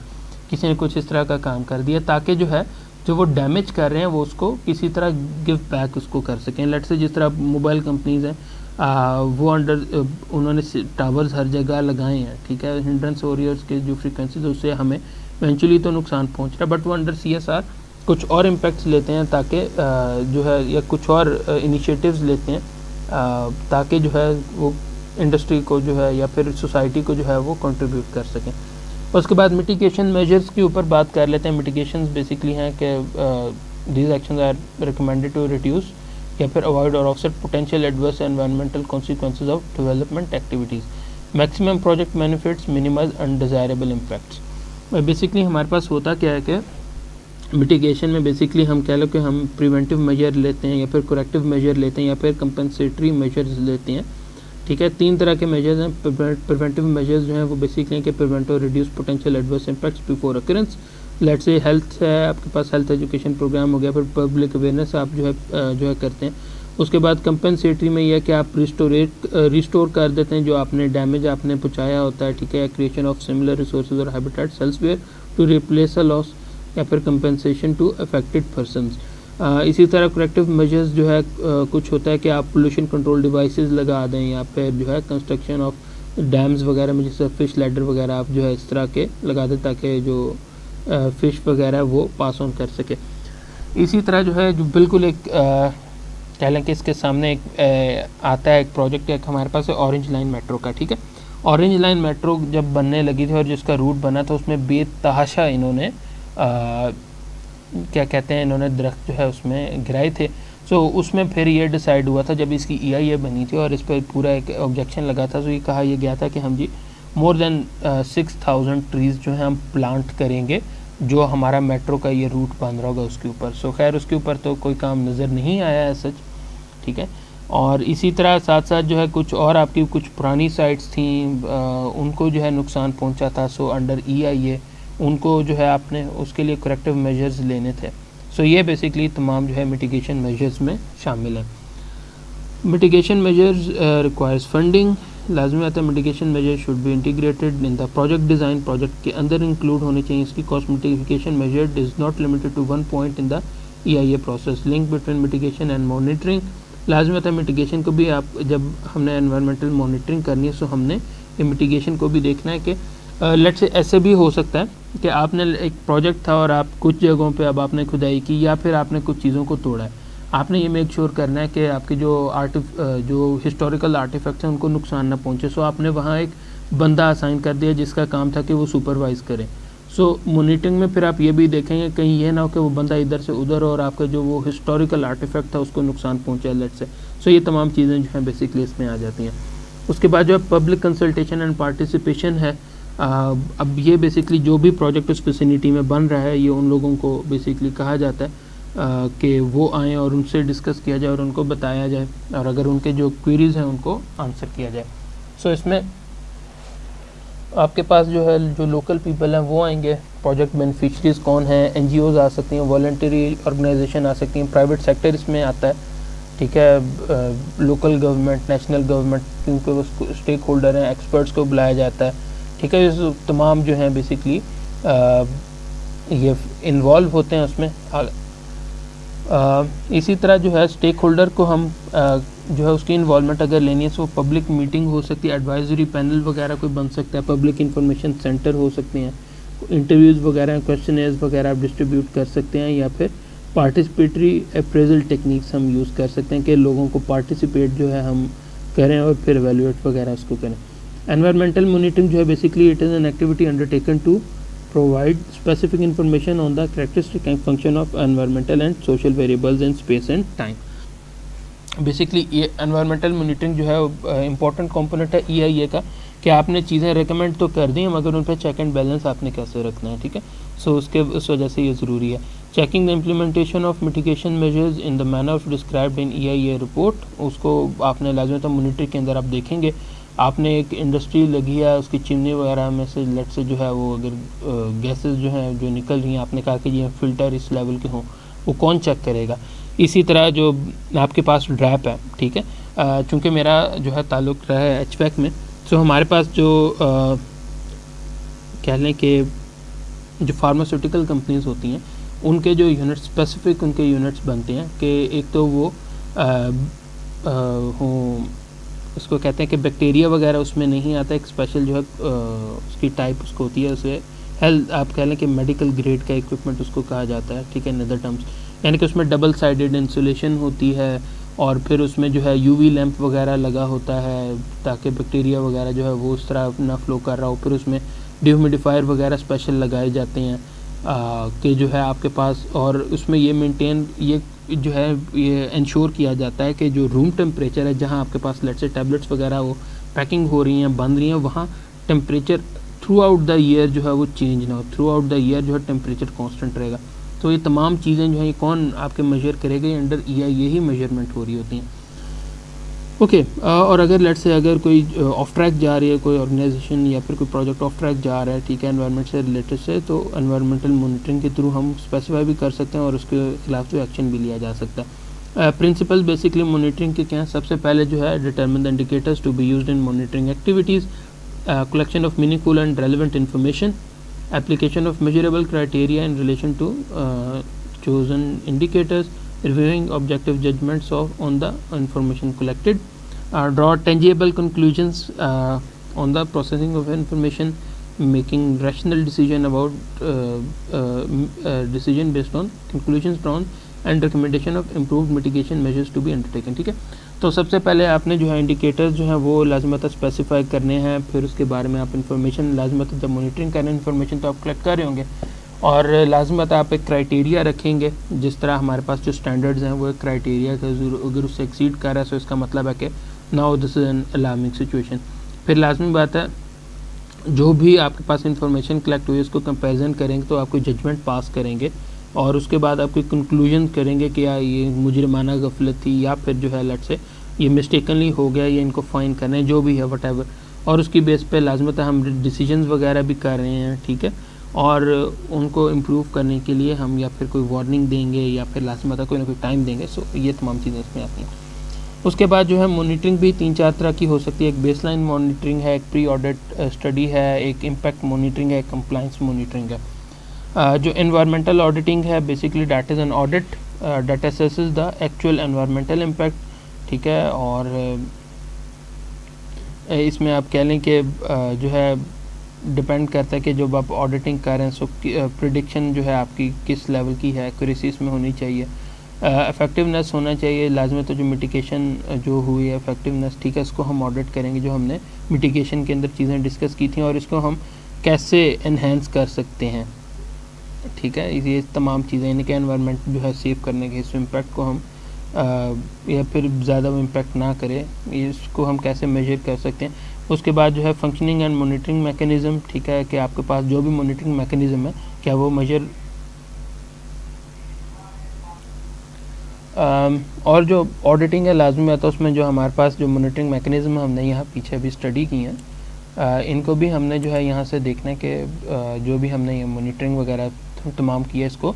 किसी ने कुछ इस तरह का काम कर दिया ताकि जो है जो वो डैमेज कर रहे हैं वो उसको किसी तरह गिव बैक उसको कर सकें। लेट से जिस तरह मोबाइल कंपनीज़ हैं वो उन्होंने टावर्स हर जगह लगाए हैं, ठीक है, हिंड्रेंस हो रही है उसके जो फ्रीक्वेंसीज उससे हमें इवेंचुअली तो नुकसान पहुंच रहा है, बट वो अंडर CSR कुछ और इम्पैक्ट्स लेते हैं ताकि जो है या कुछ और इनिशिएटिव्स लेते हैं ताकि जो है वो इंडस्ट्री को जो है या फिर सोसाइटी को जो है वो कंट्रीब्यूट कर सकें। उसके बाद मिटिगेशन मेजर्स के ऊपर बात कर लेते हैं। मिटिगेशंस बेसिकली हैं कि these actions are recommended to reduce या फिर अवॉइड और offset potential adverse environmental consequences of development activities, maximum project benefits, minimise undesirable impacts. Basically हमारे पास होता क्या है कि मिटिगेशन में बेसिकली हम कह लो कि हम प्रिवेंटिव मेजर लेते हैं या फिर करेक्टिव मेजर लेते हैं या फिर कंपनसेटरी मेजर्स लेते हैं, ठीक है। 3 तरह के मेजर्स हैं। प्रिवेंटिव मेजर्स जो हैं वो बेसिकली कि प्रिवेंट और reduce potential adverse impacts before occurrence. Let's say health है, आपके पास हेल्थ एजुकेशन प्रोग्राम हो गया, फिर पब्लिक अवेयरनेस आप जो है करते हैं। उसके बाद कंपनसेटरी में यह कि आप रिस्टोर कर देते हैं जो आपने डैमेज आपने पहुँचाया होता है, ठीक है। क्रिएशन ऑफ सिमिलर रिसोर्सेज और habitats elsewhere to replace a loss या फिर कंपनसेशन टू अफेक्टेड पर्सनस। इसी तरह करेक्टिव मेजर्स जो है कुछ होता है कि आप पोल्यूशन कंट्रोल डिवाइसेस लगा दें या फिर जो है कंस्ट्रक्शन ऑफ डैम्स वगैरह में जैसे फिश लैडर वगैरह आप जो है इस तरह के लगा दें ताकि जो फ़िश वगैरह वो पास ऑन कर सके। इसी तरह जो है जो बिल्कुल एक कह लें कि इसके सामने एक आता है एक प्रोजेक्ट एक हमारे पास है ऑरेंज लाइन मेट्रो का, ठीक है। ऑरेंज लाइन मेट्रो जब बनने लगी थी और जिसका रूट बना था उसमें बेतहाशा इन्होंने क्या कहते हैं इन्होंने दरख्त जो है उसमें गिराए थे। सो उसमें फिर ये डिसाइड हुआ था जब इसकी EIA बनी थी और इस पर पूरा एक ऑब्जेक्शन लगा था, तो ये कहा यह गया था कि हम जी मोर देन 6000 ट्रीज़ जो है हम प्लांट करेंगे जो हमारा मेट्रो का ये रूट बन रहा होगा उसके ऊपर। सो खैर उसके ऊपर तो कोई काम नज़र नहीं आया है सच, ठीक है। और इसी तरह साथ साथ जो है कुछ और आपकी कुछ पुरानी साइट्स थी उनको जो है नुकसान पहुंचा था। सो अंडर EIA उनको जो है आपने उसके लिए करेक्टिव मेजर्स लेने थे। सो ये बेसिकली तमाम जो है मिटिगेशन मेजर्स में शामिल हैं। मिटिगेशन मेजर्स रिक्वायर्स फंडिंग, लाजमी आता है mitigation measure should be integrated in the project design, project के अंदर इंक्लूड होने चाहिए। इसकी cost mitigation measure is not limited to one point in the EIA process. Link between mitigation and monitoring, लाजमी आता है मिटिगेशन को भी आप जब हमने एनवायरमेंटल मॉनिटरिंग करनी है सो हमने मिटिगेशन को भी देखना है कि लेट्स से ऐसे भी हो सकता है कि आपने एक प्रोजेक्ट था और आप कुछ जगहों पे अब आपने खुदाई की या फिर आपने कुछ चीज़ों को तोड़ा है। आपने ये मेक श्योर करना है कि आपके जो हिस्टोरिकल आर्टिफैक्ट्स हैं उनको नुकसान ना पहुंचे। सो आपने वहाँ एक बंदा असाइन कर दिया जिसका काम था कि वो सुपरवाइज़ करे। सो मॉनिटरिंग में फिर आप ये भी देखेंगे कहीं ये ना हो कि वो बंदा इधर से उधर और आपका जो वो हिस्टोरिकल आर्टिफैक्ट था उसको नुकसान पहुँचे लेट्स से। सो ये तमाम चीज़ें जो हैं बेसिकली इसमें आ जाती हैं। उसके बाद जो है पब्लिक कंसल्टेशन एंड पार्टिसिपेशन है। अब ये बेसिकली जो भी प्रोजेक्ट उस विसिनिटी में बन रहा है ये उन लोगों को बेसिकली कहा जाता है कि वो आएँ और उनसे डिस्कस किया जाए और उनको बताया जाए और अगर उनके जो क्वेरीज़ हैं उनको आंसर किया जाए। सो इसमें आपके पास जो है जो लोकल पीपल हैं वो आएंगे, प्रोजेक्ट बेनिफिशरीज़ कौन हैं, NGOs आ सकती हैं, वॉलंटरी ऑर्गेनाइजेशन आ सकती हैं, प्राइवेट सेक्टर इसमें आता है, ठीक है। लोकल गवर्नमेंट, नेशनल गवर्नमेंट क्योंकि वो स्टेक होल्डर हैं, एक्सपर्ट्स को बुलाया जाता है, ठीक है। इस तमाम जो हैं बेसिकली ये इन्वॉल्व होते हैं उसमें। इसी तरह जो है स्टेक होल्डर को हम जो है उसकी इन्वॉल्वमेंट अगर लेनी है, तो पब्लिक मीटिंग हो सकती है, एडवाइजरी पैनल वगैरह कोई बन सकता है, पब्लिक इंफॉर्मेशन सेंटर हो सकते हैं, इंटरव्यूज़ वगैरह, क्वेश्चनेयर्स वगैरह आप डिस्ट्रीब्यूट कर सकते हैं, या फिर पार्टिसिपेटरी अप्रेजल टेक्निक्स हम यूज़ कर सकते हैं कि लोगों को पार्टिसिपेट जो है हम करें और फिर एवेल्यूएट वगैरह उसको करें। एनवायरमेंटल मॉनिटरिंग जो है basically it is an activity undertaken to provide specific information on the characteristic and function of environmental and social variables in space and time। Basically ये एनवायरमेंटल मॉनिटरिंग जो है इंपॉर्टेंट कंपोनेंट है EIA का, कि आपने चीज़ें रिकमेंड तो कर दी मगर उन पर चेक एंड बैलेंस आपने कैसे रखना है, ठीक है। सो उस वजह से ये ज़रूरी है। Checking the implementation of mitigation measures in the manner described in EIA report, उसको आपने लाजमी तो मॉनिटरिंग के अंदर आप देखेंगे, आपने एक इंडस्ट्री लगी है, उसकी चिमनी वगैरह में से लेट से जो है वो अगर गैसेस जो हैं जो निकल रही हैं, आपने कहा कि ये फ़िल्टर इस लेवल के हों, वो कौन चेक करेगा। इसी तरह जो आपके पास ड्रैप है, ठीक है, चूँकि मेरा जो है ताल्लुक़ रहा है HVAC में, तो हमारे पास जो कह लें कि जो फार्मास्यूटिकल कंपनीज होती हैं उनके जो यूनिट स्पेसिफिक उनके यूनिट्स बनते हैं कि एक तो वो उसको कहते हैं कि बैक्टीरिया वगैरह उसमें नहीं आता, एक स्पेशल जो है उसकी टाइप उसको होती है, उसे हेल्थ आप कह लें कि मेडिकल ग्रेड का इक्विपमेंट उसको कहा जाता है, ठीक है, इन अदर टर्म्स। यानी कि उसमें डबल साइडेड इंसुलेशन होती है और फिर उसमें जो है UV लैंप वगैरह लगा होता है ताकि बैक्टीरिया वगैरह जो है वो उस तरह ना फ्लो कर रहा हो। फिर उसमें डिह्यूमिडिफायर वगैरह स्पेशल लगाए जाते हैं कि जो है आपके पास, और उसमें ये मेंटेन ये जो है ये इंश्योर किया जाता है कि जो रूम टेम्परेचर है जहाँ आपके पास लेट से टैबलेट्स वगैरह वो पैकिंग हो रही हैं, बन रही हैं, वहाँ temperature through out the year जो है वो चेंज ना हो, थ्रू आउट द ईयर जो है टेम्परेचर कांस्टेंट रहेगा। तो ये तमाम चीज़ें जो हैं ये कौन आपके मेजर करेगा, ये अंडर EIA ही मेजरमेंट हो रही होती हैं। ओके और अगर लेट से अगर कोई ऑफ ट्रैक जा रही है, कोई ऑर्गेनाइजेशन या फिर कोई प्रोजेक्ट ऑफ ट्रैक जा रहा है, ठीक है, एनवायरनमेंट से रिलेटेड से, तो एनवायरमेंटल मॉनिटरिंग के थ्रू हम स्पेसिफाई भी कर सकते हैं और उसके खिलाफ जो एक्शन भी लिया जा सकता है। प्रिंसिपल बेसिकली मॉनिटरिंग के क्या हैं, सबसे पहले जो है determine the indicators to be used in monitoring activities, collection of meaningful and relevant information, application of measurable criteria in relation to chosen indicators, reviewing objective judgments on the information collected, draw tangible conclusions on the processing of information, making rational decision about decision based on conclusions drawn and recommendation of improved mitigation measures to be undertaken। ठीक है, तो सबसे पहले आपने जो है indicators जो हैं वो लाजमत स्पेसिफाई करने हैं, फिर उसके बारे में आप इंफॉर्मेशन लाजमत जब मॉनिटरिंग करें इंफॉर्मेशन तो आप कलेक्ट कर रहे होंगे, और लाजमत आप एक क्राइटेरिया रखेंगे, जिस तरह हमारे पास जो स्टैंडर्ड्स हैं वो एक क्राइटेरिया का अगर उससे एक्सीड कर रहा है तो इसका मतलब है कि now this is an alarming situation. फिर लाजमी बात है जो भी आपके पास इंफॉर्मेशन कलेक्ट हुई उसको कंपेरिजन करेंगे तो आप कोई जजमेंट पास करेंगे और उसके बाद आप कोई कंक्लूजन करेंगे कि या ये मुजरिमाना गफलत थी या फिर जो है लेट से ये मिस्टेकनली हो गया, ये इनको फ़ाइन करना है, जो भी है वटेवर, और उसकी बेस पे लाजमत हम डिसीजंस वगैरह भी कर रहे हैं, ठीक है, और उनको इम्प्रूव करने के लिए हम या फिर कोई वार्निंग देंगे या फिर लाजमत कोई ना कोई टाइम देंगे। सो ये तमाम चीज़ें इसमें आती हैं। उसके बाद जो है मॉनिटरिंग भी 3-4 तरह की हो सकती है। एक बेसलाइन मॉनिटरिंग है, एक प्री ऑडिट स्टडी है, एक इम्पैक्ट मॉनिटरिंग है, एक कंप्लाइंस मॉनिटरिंग है। जो एनवायरमेंटल ऑडिटिंग है basically that is an audit that assesses the actual environmental impact, ठीक है, और इसमें आप कह लें कि जो है डिपेंड करता है कि जब आप ऑडिटिंग कर रहे हैं सो प्रिडिक्शन जो है आपकी किस लेवल की है, एक्यूरेसी इसमें होनी चाहिए, इफेक्टिवनेस होना चाहिए लाजमी। तो जो मिटिगेशन जो हुई है इफेक्टिवनेस, ठीक है, इसको हम ऑडिट करेंगे, जो हमने मिटिगेशन के अंदर चीज़ें डिस्कस की थी और इसको हम कैसे इन्हेंस कर सकते हैं, ठीक है, ये तमाम चीज़ें यानी कि एनवायरनमेंट जो है सेव करने के इस इम्पैक्ट को हम या फिर ज़्यादा इम्पैक्ट ना करे, इसको हम कैसे मेजर कर सकते हैं। उसके बाद जो है फंक्शनिंग एंड मॉनिटरिंग मैकेनिज़्म, ठीक है, कि आपके पास जो भी मॉनिटरिंग मैकेनिज़्म है क्या वो मेजर और जो ऑडिटिंग है लाजमी है तो उसमें जो हमारे पास जो मॉनिटरिंग मैकेनिज़्म हमने यहाँ पीछे भी स्टडी की हैं, इनको भी हमने जो है यहाँ से देखना है कि जो भी हमने ये मॉनिटरिंग वगैरह तमाम किया इसको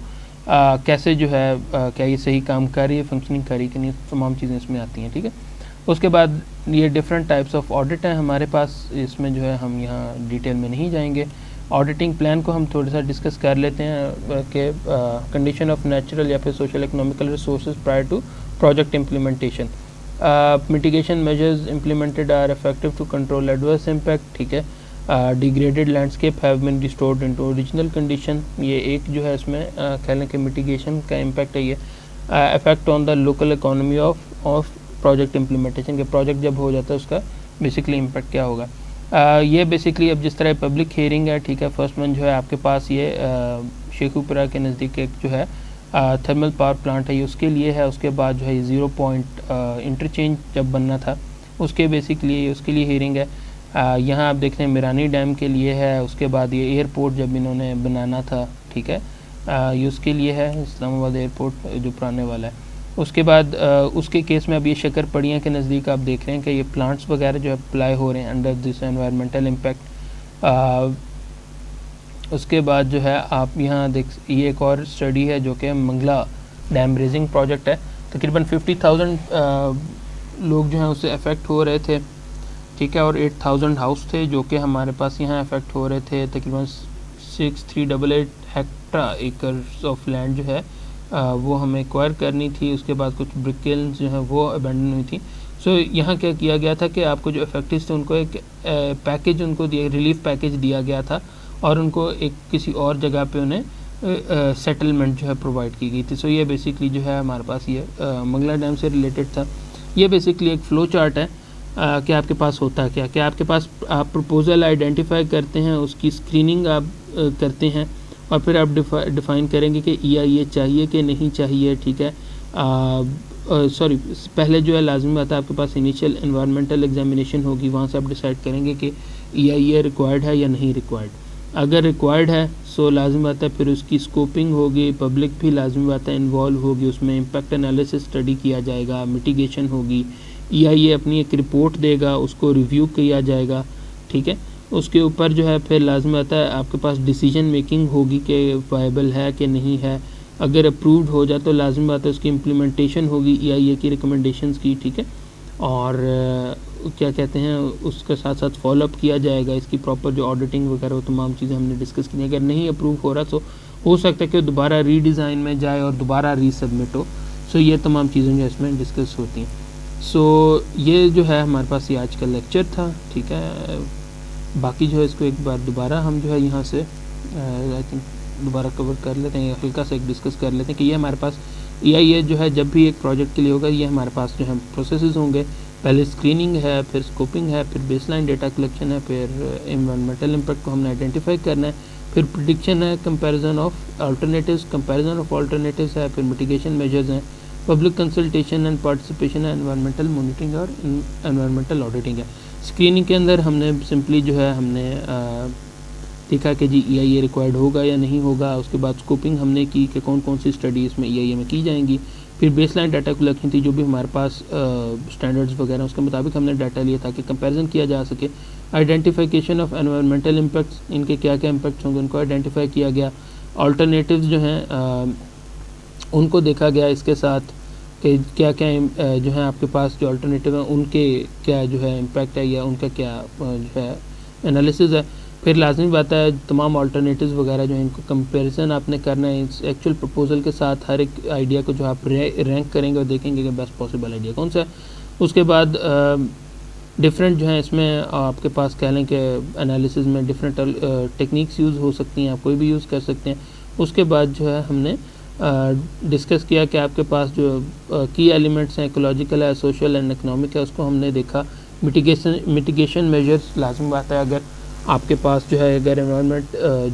कैसे जो है क्या ये सही काम कर रही है, फंक्शनिंग कर रही है कि नहीं, तमाम चीज़ें इसमें आती हैं, ठीक है। उसके बाद ये डिफरेंट टाइप्स ऑफ ऑडिट हैं हमारे पास, इसमें जो है हम यहाँ डिटेल में नहीं जाएंगे। ऑडिटिंग प्लान को हम थोड़ा सा डिस्कस कर लेते हैं कि कंडीशन ऑफ नेचुरल या फिर social economical resources prior to project implementation. Mitigation measures implemented are effective to control adverse impact, ठीक है। Degraded landscape have been restored into original condition, ये एक जो है इसमें कह लें कि मिटिगेशन का इम्पैक्ट है ये। Effect on the local economy of project implementation, के प्रोजेक्ट जब हो जाता है उसका बेसिकली इम्पैक्ट क्या होगा। ये बेसिकली अब जिस तरह पब्लिक हियरिंग है, ठीक है, फर्स्ट वन जो है आपके पास ये शेखुपुरा के नज़दीक एक जो है थर्मल पावर प्लांट है, ये उसके लिए है। उसके बाद जो है 0 पॉइंट इंटरचेंज जब बनना था उसके बेसिकली उसके लिए हियरिंग है। यहाँ आप देख रहे हैं मिरानी डैम के लिए है। उसके बाद ये एयरपोर्ट जब इन्होंने बनाना था, ठीक है, ये उसके लिए है, इस्लामाबाद एयरपोर्ट जो पुराने वाला है। उसके बाद उसके केस में अब ये शक्करपड़ियाँ के नज़दीक आप देख रहे हैं कि ये प्लांट्स वगैरह जो अप्लाई हो रहे हैं अंडर दिस एनवायरमेंटल इम्पैक्ट। उसके बाद जो है आप यहाँ देख, ये एक और स्टडी है जो कि मंगला डैम रेजिंग प्रोजेक्ट है। तकरीबन 50,000 लोग जो हैं उससे अफेक्ट हो रहे थे, ठीक है, और 8,000 हाउस थे जो कि हमारे पास यहाँ अफेक्ट हो रहे थे। तकरीबन 6388 हेक्टर एकर्स ऑफ लैंड जो है वो हमें एक्वायर करनी थी। उसके बाद कुछ ब्रिक किल्न्स जो हैं वो अबैंडन हुई थी। सो यहाँ क्या किया गया था कि आपको जो अफेक्टेड थे उनको एक पैकेज उनको दिया, रिलीफ पैकेज दिया गया था और उनको एक किसी और जगह पे उन्हें सेटलमेंट जो है प्रोवाइड की गई थी। सो ये बेसिकली जो है हमारे पास ये मंगला डैम से रिलेटेड था। ये बेसिकली एक फ़्लो चार्ट है कि आपके पास होता है क्या आपके पास आप प्रपोज़ल आइडेंटिफाई करते हैं, उसकी स्क्रीनिंग आप करते हैं और फिर आप डिफ़ाइन करेंगे कि EIA चाहिए कि नहीं चाहिए, ठीक है। सॉरी, पहले जो है लाजमी बात है आपके पास इनिशियल एनवायरमेंटल एग्जामिनेशन होगी, वहाँ से आप डिसाइड करेंगे कि EIA रिक्वायर्ड है या नहीं रिक्वायर्ड। अगर रिक्वायर्ड है सो लाजमी बात है फिर उसकी स्कोपिंग होगी, पब्लिक भी लाजमी बात है इन्वॉल्व होगी, उसमें इम्पैक्ट एनालिसिस स्टडी किया जाएगा, मिटिगेशन होगी, EIA अपनी एक रिपोर्ट देगा, उसको रिव्यू किया जाएगा, ठीक है। उसके ऊपर जो है फिर लाजमी आता है आपके पास डिसीजन मेकिंग होगी कि वायबल है कि नहीं है। अगर अप्रूव्ड हो जाए तो लाजमी बात है उसकी इम्प्लीमेंटेशन होगी EIA की रिकमेंडेशंस की, ठीक है। और क्या कहते हैं उसके साथ साथ फॉलोअप किया जाएगा, इसकी प्रॉपर जो ऑडिटिंग वगैरह वो तमाम चीज़ें हमने डिस्कस की। अगर नहीं अप्रूव हो रहा तो हो सकता है कि दोबारा रीडिज़ाइन में जाए और दोबारा रीसबमिट हो। सो ये तमाम चीज़ें जो इसमें डिस्कस होती हैं। सो ये जो है हमारे पास ये आज का लेक्चर था, ठीक है। बाकी जो है इसको एक बार दोबारा हम जो है यहाँ से आई थिंक दोबारा कवर कर लेते हैं, हल्का सा एक डिस्कस कर लेते हैं कि ये हमारे पास EIA जो है जब भी एक प्रोजेक्ट के लिए होगा ये हमारे पास जो है प्रोसेसेस होंगे। पहले स्क्रीनिंग है, फिर स्कोपिंग है, फिर बेसलाइन डेटा कलेक्शन है, फिर एनवायरमेंटल इम्पैक्ट को हमने आइडेंटिफाई करना है, फिर प्रेडिक्शन है, comparison of alternatives, comparison of alternatives है, फिर मिटिगेशन मेजर्स हैं, पब्लिक कंसल्टेशन एंड पार्टिसिपेशन है, एनवायरमेंटल मॉनिटरिंग और एनवायरमेंटल ऑडिटिंग है। स्क्रीनिंग के अंदर हमने सिंपली जो है हमने देखा कि जी EIA रिक्वायर्ड होगा या नहीं होगा। उसके बाद स्कोपिंग हमने की कि कौन कौन सी स्टडी इसमें EIA में की जाएंगी। फिर बेसलाइन डाटा कलेक्शन थी, जो भी हमारे पास स्टैंडर्ड्स वगैरह उसके मुताबिक हमने डाटा लिया ताकि कंपैरिजन किया जा सके। आइडेंटिफिकेशन ऑफ एनवायरमेंटल इम्पैक्ट्स, इनके क्या क्या इम्पैक्ट्स होंगे उनको आइडेंटिफाई किया गया। अल्टरनेटिव्स जो हैं उनको देखा गया इसके साथ कि क्या क्या जो है आपके पास जो अल्टरनेटिव हैं उनके क्या जो है इम्पैक्ट है या उनका क्या जो है एनालिसिस है। फिर लाजमी बात है तमाम अल्टरनेटिव्स वगैरह जो है इनको कंपैरिजन आपने करना है इस एक्चुअल प्रपोजल के साथ। हर एक आइडिया को जो आप रैंक करेंगे और देखेंगे कि बेस्ट पॉसिबल आइडिया कौन सा है। उसके बाद डिफरेंट जो है इसमें आपके पास कह लें कि एनालिसिस में डिफरेंट टेक्निक्स यूज़ हो सकती हैं, आप कोई भी यूज़ कर सकते हैं। उसके बाद जो है हमने डिस्कस किया कि आपके पास जो की एलिमेंट्स हैं, इकोलॉजिकल है, सोशल एंड इकनॉमिक है, उसको हमने देखा। मिटिगेशन मेजर्स लाजमी बात है अगर आपके पास जो है अगर एनवायरनमेंट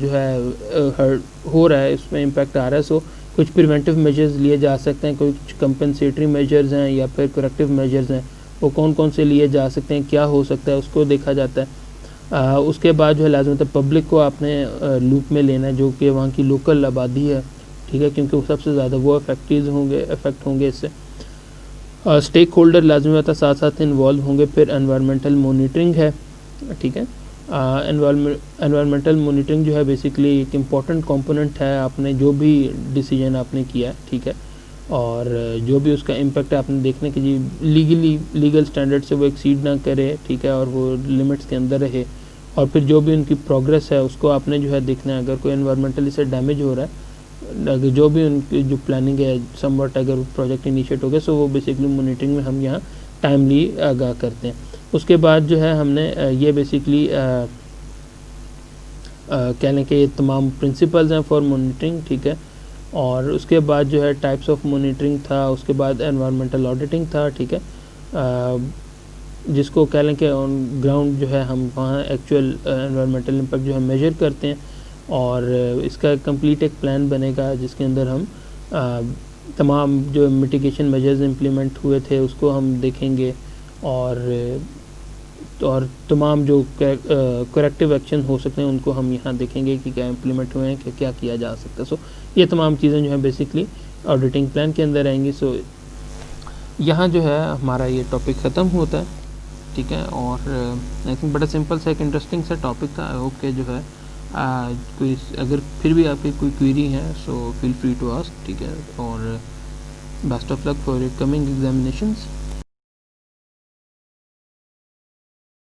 जो है हो रहा है इसमें इम्पैक्ट आ रहा है सो कुछ प्रिवेंटिव मेजर्स लिए जा सकते हैं, कुछ कंपनसेटरी मेजर्स हैं या फिर करेक्टिव मेजर्स हैं, वो कौन कौन से लिए जा सकते हैं, क्या हो सकता है उसको देखा जाता है। उसके बाद जो है लाजमी है पब्लिक को आपने लूप में लेना है जो कि वहाँ की लोकल आबादी है, ठीक है, क्योंकि सबसे ज़्यादा वो अफेक्ट होंगे इससे। स्टेक होल्डर लाजमी होता है साथ साथ इन्वॉल्व होंगे। फिर एनवायरमेंटल मॉनिटरिंग है, ठीक है। एनवायरमेंटल मॉनिटरिंग जो है बेसिकली एक इम्पॉर्टेंट कंपोनेंट है आपने जो भी डिसीजन आपने किया है, ठीक है। और जो भी उसका इम्पेक्ट है आपने देखना कि जी लीगल स्टैंडर्ड से वो एक्सीड ना करे, ठीक है, और वो लिमिट्स के अंदर रहे। और फिर जो भी उनकी प्रोग्रेस है उसको आपने जो है देखना है। अगर कोई एनवायरमेंटली से डैमेज हो रहा है, अगर जो भी उनकी जो प्लानिंग है समवट अगर प्रोजेक्ट इनिशिएट हो गया, सो वो बेसिकली मॉनिटरिंग में हम यहाँ टाइमली आगाह करते हैं। उसके बाद जो है हमने ये बेसिकली कह लें कि ये तमाम प्रिंसिपल्स हैं फॉर मॉनिटरिंग, ठीक है। और उसके बाद जो है टाइप्स ऑफ मॉनिटरिंग था, उसके बाद एनवायरमेंटल ऑडिटिंग था, ठीक है, जिसको कह लें कि ऑन ग्राउंड जो है हम वहाँ एक्चुअल एनवायरमेंटल इम्पैक्ट जो है मेजर करते हैं। और इसका कंप्लीट एक प्लान बनेगा जिसके अंदर हम तमाम जो मिटिगेशन मेजर्स इम्प्लीमेंट हुए थे उसको हम देखेंगे, और तमाम जो करेक्टिव एक्शन हो सकते हैं उनको हम यहाँ देखेंगे कि क्या इम्प्लीमेंट हुए हैं, कि क्या किया जा सकता है। सो ये तमाम चीज़ें जो हैं बेसिकली ऑडिटिंग प्लान के अंदर आएंगी। सो यहाँ जो है हमारा ये टॉपिक ख़त्म होता है, ठीक है। और आई थिंक बड़ा सिंपल सा एक इंटरेस्टिंग सा टॉपिक था। आई होप के जो है कोई अगर फिर भी आपकी कोई क्वेरी है so feel free to ask, ठीक है। और best of luck for your coming examinations.